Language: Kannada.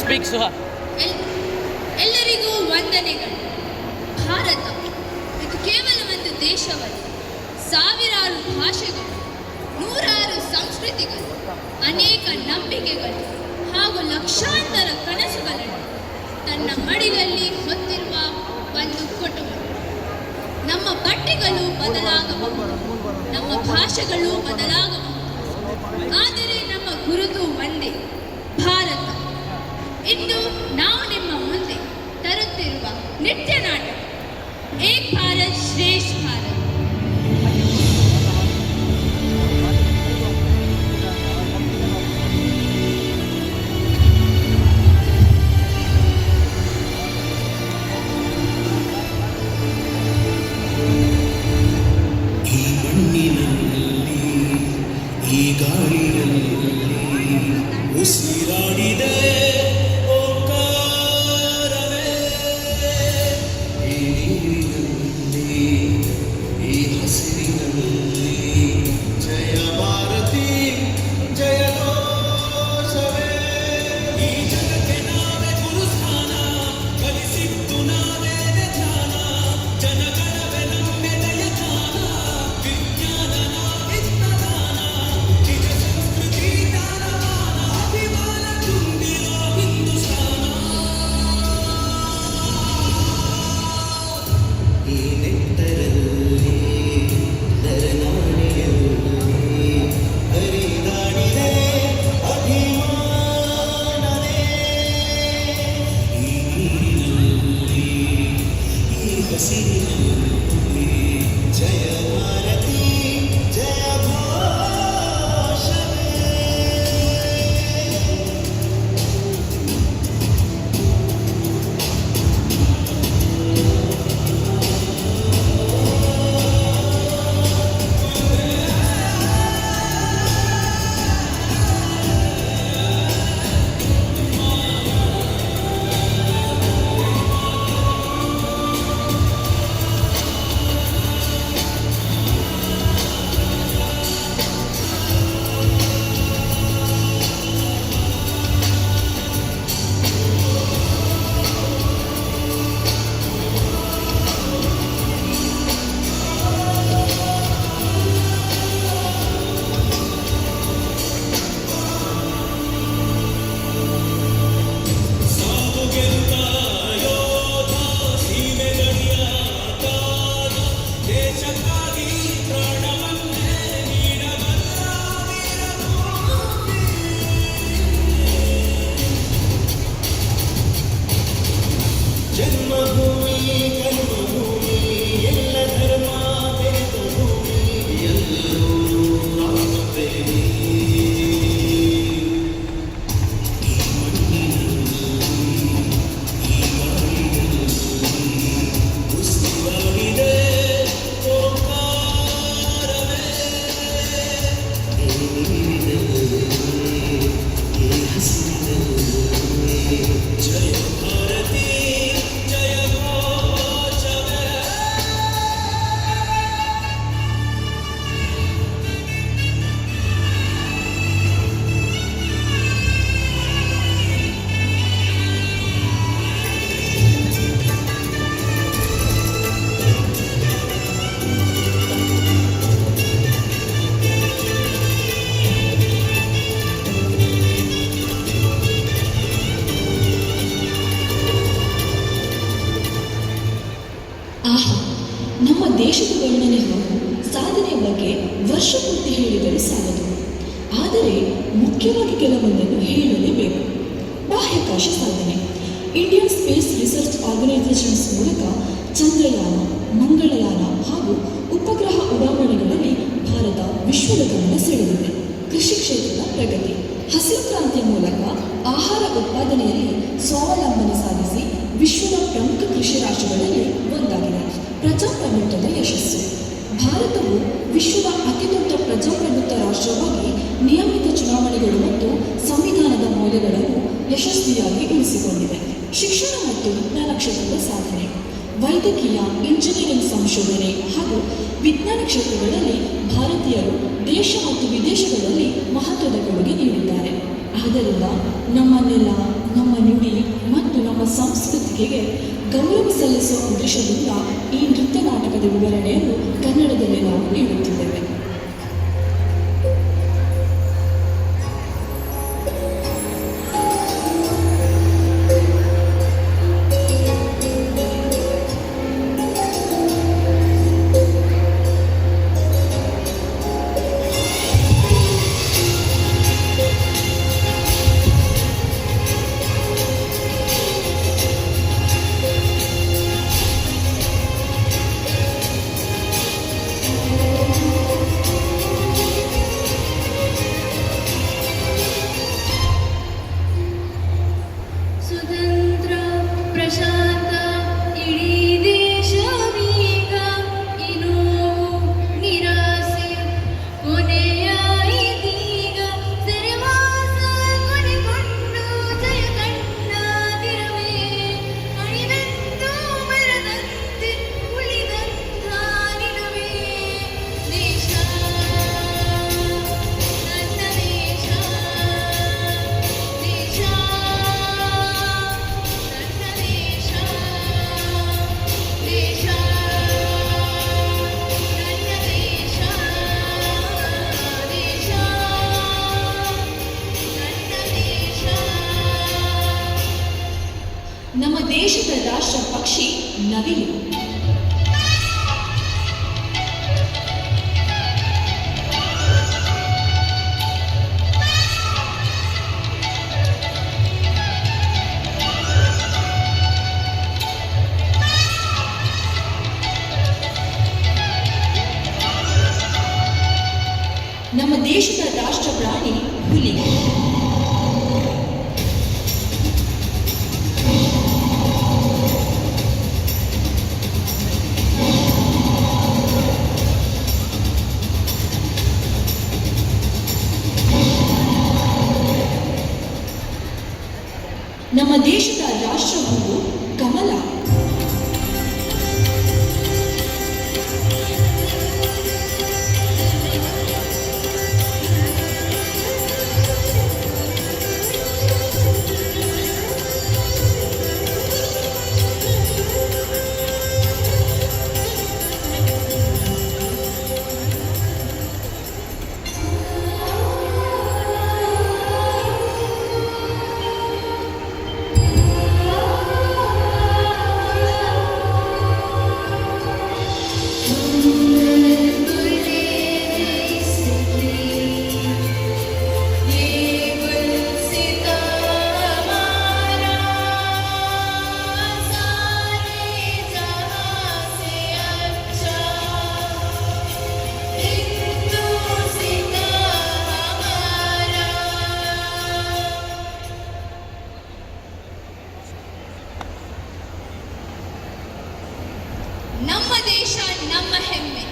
ಸ್ಪೀಕ್ ಸುಹಾ. ಎಲ್ಲರಿಗೂ ವಂದನೆಗಳು. ಭಾರತ ಇದು ಕೇವಲ ಒಂದು ದೇಶವಲ್ಲ, ಸಾವಿರಾರು ಭಾಷೆಗಳು, ನೂರಾರು ಸಂಸ್ಕೃತಿಗಳು, ಅನೇಕ ನಂಬಿಕೆಗಳು ಹಾಗೂ ಲಕ್ಷಾಂತರ ಕನಸುಗಳನ್ನು ತನ್ನ ಮಡಿಲಲ್ಲಿ ಹೊತ್ತಿರುವ ಒಂದು ಕುಟುಂಬ. ನಮ್ಮ ಬಟ್ಟೆಗಳು ಬದಲಾಗಬಹುದು, ನಮ್ಮ ಭಾಷೆಗಳು ಬದಲಾಗಬಹುದು, ಆದರೆ ನಮ್ಮ ಗುರುತು ಒಂದೇ, ಭಾರತ. ಇಂದು ನಾವು ನಿಮ್ಮ ಮುಂದೆ ತರುತ್ತಿರುವ ನೃತ್ಯ ನಾಟಕ ಏಕ್ ಭಾರತ್ ಶ್ರೇಷ್ಠ ಭಾರತ್. ಈ ಮಣ್ಣಿನಲ್ಲಿ ಈ ಗಾಳಿಯಲ್ಲಿ ಉಸಿರಾಡಿದೆ ಓಂಕಾರವೇ, ಈ ನೀರಿನಲ್ಲಿ ಈ ಹಸಿರಿನಲ್ಲಿ ಜಯ ಭಾರತಿ ಜಯ ಘೋಷವೇ. ಈ ಜಗಕ್ಕೆ ನಾವೇ ಗುರುಸ್ಥಾನ, ಕಲಿಸಿದ್ದು ನಾವೇ ಧ್ಯಾನ, ಜನಗಣವೇ ನಮ್ಮೆದೆಯ ಧ್ಯಾನ, ವಿಜ್ಞಾನ ನಾವಿತ್ತದಾನ, ನಿಜ ಸಂಸ್ಕೃತಿ ಜ್ಞಾನಮಾನ, ಅಭಿಮಾನ ತುಂಬಿರೋ ಹಿಂದೂಸ್ತಾನ. ಈ ನೆತ್ತರಲ್ಲಿ ನರನಾಡಿಯಲ್ಲಿ ಹರಿದಾಡಿದೆ ಅಭಿಮಾನವೇ. ಈ ನೀರಿನಲ್ಲಿ ಈ ಹಸಿರಿನಲ್ಲಿ ಜಯ ಭಾರತಿ ಜಯ ಘೋಷವೇ. ಜನ್ಮಭೂಮಿ ಕರ್ಮಭೂಮಿ ಎಲ್ಲ ಧರ್ಮ ಬೆರೆತ ಭೂಮಿ, ಎಲ್ಲರೂ ರಾಮಪ್ರೇಮಿ. ಈ ಮಣ್ಣಿನಲ್ಲಿ ಈ ಗಾಳಿಯಲ್ಲಿ ಉಸಿರಾಡಿದೆ ಓಂಕಾರವೇ. ಈ ನೀರಿನಲ್ಲಿ ಈ ಹಸಿರಿನಲ್ಲಿ ಜಯ ಭಾರತಿ ಜಯ ಘೋಷವೇ. ಆಹಾ, ನಮ್ಮ ದೇಶದ ವರ್ಣನೆ ಹಾಗೂ ಸಾಧನೆಯ ಬಗ್ಗೆ ವರ್ಷಪೂರ್ತಿ ಹೇಳಿದರೂ ಸಾಲದು. ಆದರೆ ಮುಖ್ಯವಾಗಿ ಕೆಲವೊಂದನ್ನು ಹೇಳಲೇಬೇಕು. ಬಾಹ್ಯಾಕಾಶ ಸಾಧನೆ. ಇಂಡಿಯನ್ ಸ್ಪೇಸ್ ರಿಸರ್ಚ್ ಆರ್ಗನೈಸೇಷನ್ಸ್ ಮೂಲಕ ಚಂದ್ರಯಾನ, ಮಂಗಳಯಾನ ಹಾಗೂ ಉಪಗ್ರಹ ಉಡಾವಣೆಗಳಲ್ಲಿ ಭಾರತ ವಿಶ್ವದ ಗಮನ ಸೆಳೆದಿದೆ. ಕೃಷಿ ಕ್ಷೇತ್ರದ ಪ್ರಗತಿ. ಹಸಿರು ಕ್ರಾಂತಿಯ ಮೂಲಕ ಆಹಾರ ಉತ್ಪಾದನೆಯಲ್ಲಿ ಸ್ವಾವಲಂಬನೆ ಸಾಧಿಸಿ ವಿಶ್ವದ ಪ್ರಮುಖ ಕೃಷಿ ರಾಷ್ಟ್ರಗಳಲ್ಲಿ ಒಂದಾಗಿದೆ. ಪ್ರಜಾಪ್ರಭುತ್ವದ ಯಶಸ್ಸು. ಭಾರತವು ವಿಶ್ವದ ಅತಿದೊಡ್ಡ ಪ್ರಜಾಪ್ರಭುತ್ವ ರಾಷ್ಟ್ರವಾಗಿ ನಿಯಮಿತ ಚುನಾವಣೆಗಳು ಮತ್ತು ಸಂವಿಧಾನದ ಮೌಲ್ಯಗಳನ್ನು ಯಶಸ್ವಿಯಾಗಿ ಉಳಿಸಿಕೊಂಡಿದೆ. ಶಿಕ್ಷಣ ಮತ್ತು ವಿಜ್ಞಾನ ಕ್ಷೇತ್ರದ ಸಾಧನೆ. ವೈದ್ಯಕೀಯ, ಇಂಜಿನಿಯರಿಂಗ್ ಸಂಶೋಧನೆ ಹಾಗೂ ವಿಜ್ಞಾನ ಕ್ಷೇತ್ರಗಳಲ್ಲಿ ಭಾರತೀಯರು ದೇಶ ಮತ್ತು ವಿದೇಶಗಳಲ್ಲಿ ಮಹತ್ವದ ಕೊಡುಗೆ ನೀಡಿದ್ದಾರೆ. ಆದ್ದರಿಂದ ನಮ್ಮ ನೆಲ, ನಮ್ಮ ನುಡಿ ಮತ್ತು ನಮ್ಮ ಸಂಸ್ಕೃತಿಗೆ ಗೌರವ ಸಲ್ಲಿಸುವ ಉದ್ದೇಶದಿಂದ ಈ ನೃತ್ಯ ನಾಟಕದ ವಿವರಣೆಯನ್ನು ಕನ್ನಡದಲ್ಲಿ ನಾವು ನೀಡುತ್ತಿದ್ದೇವೆ. ಸ್ವತಂತ್ರ ಪ್ರಶಾಂತ ಇಡೀ ದೇಶವೀಗ ಇನ್ನು ನಿರಾಸೆ ಕೊನೆಯಾಯಿತೀಗ ಸೆರೆವಾಸ ಕೊನೆಗೊಂಡು ಜಯ ಕಂಡಾಗಿರವೇ ಅಣಿವೆಂದು ಬರದಂತೆ ಉಳಿದಂಥ ನಿನವೇ ದೇಶ ನನ್ನ ದೇಶ ದೇಶ ನನ್ನ ದೇಶ ದೇಶ ನನ್ನ ದೇಶ ದೇಶ ನನ್ನ ದೇಶ. ನಮ್ಮ ದೇಶದ ರಾಷ್ಟ್ರ ಪಕ್ಷಿ ನವಿಲು. ನಮ್ಮ ದೇಶದ ರಾಷ್ಟ್ರ ಪ್ರಾಣಿ ಹುಲಿ. ನಮ್ಮ ದೇಶದ ರಾಷ್ಟ್ರ ಹೂವು ಕಮಲ. ನಮ್ಮ ದೇಶ ನಮ್ಮ ಹೆಮ್ಮೆ.